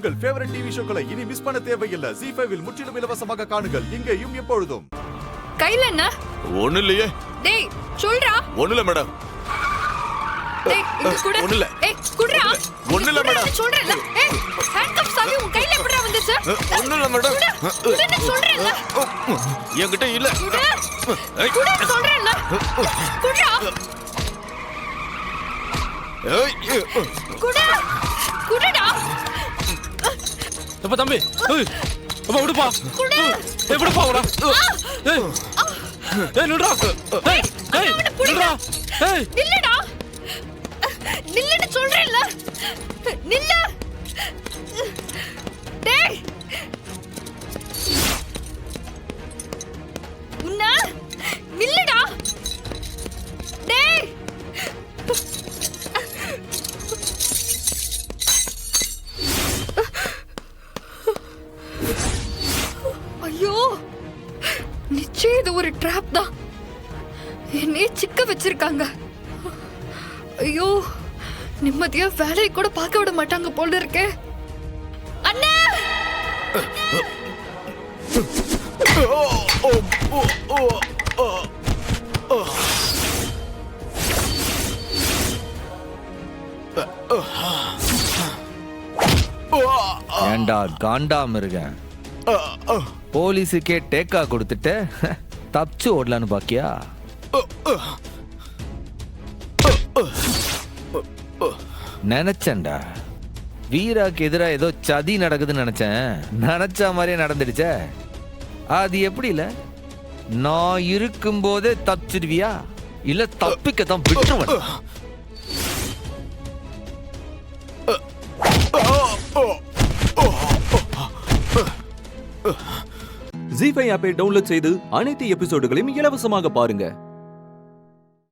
உங்கள் favourite TV ஷோக்களை இனி miss பண்ண தேவையில்லை. ZEE5 இல் முற்றிலும் இலவசமாக காணுங்கள். இங்கேயும் எப்பொழுதும். கையில என்ன? ஒண்ணு இல்லையே. டேய் சொல்றா. ஒண்ணு இல்ல மேடம். டேய் இங்க குடு. ஒண்ணு இல்ல. ஏய் குடுறா. ஒண்ணு இல்ல மேடம். சொல்றேன்ல. ஏய் ஹேண்ட்கப் சாவி உன் கையில எப்படிடா வந்துச்சு? ஒண்ணு இல்ல மேடம். குடுன்னு சொல்றேன்ல. என்கிட்ட இல்ல. குடு சொல்றேன்ல. குடுறா. ஏய் குடு. குடுடா. அப்பா தம்பி. ஏய் அப்பா விடுப்பா. குடு. ஏய் விடுப்பா விடா. ஏய் ஏய் நில்றா. ஏய் ஏய் நில்றா. ஏய் நில்லுடா. நில்லுன்னு சொல்றேன்ல. நில்லு. டேய். உன்ன நில்லுடா. டேய். ஐயோ நிச்சயம் இது ஒரு ட்ராப் தான். என்னையே சிக்க வச்சிருக்காங்க. ஐயோ நிம்மதியா வேலையை கூட பார்க்க விட மாட்டாங்க போல இருக்கே. அண்ணா ஏண்டா காண்டா மிருகன், போலீஸுக்கே டேக்கா கொடுத்துட்டு தப்பிச்சு ஓடலான்னு பாக்கியா? நினைச்சேன்டா வீராக்கு எதிரா ஏதோ சதி நடக்குதுன்னு நினைச்சேன். நினைச்ச மாதிரியே நடந்துடுச்சே. அது எப்படி இல்ல, நான் இருக்கும் போதே தப்பிச்சிடுவியா இல்ல தப்பிக்கத்தான் விட்டுருவன். ZEE5 ஆப்பை டவுன்லோட் செய்து அனைத்து எபிசோடுகளையும் இலவசமாக பாருங்க.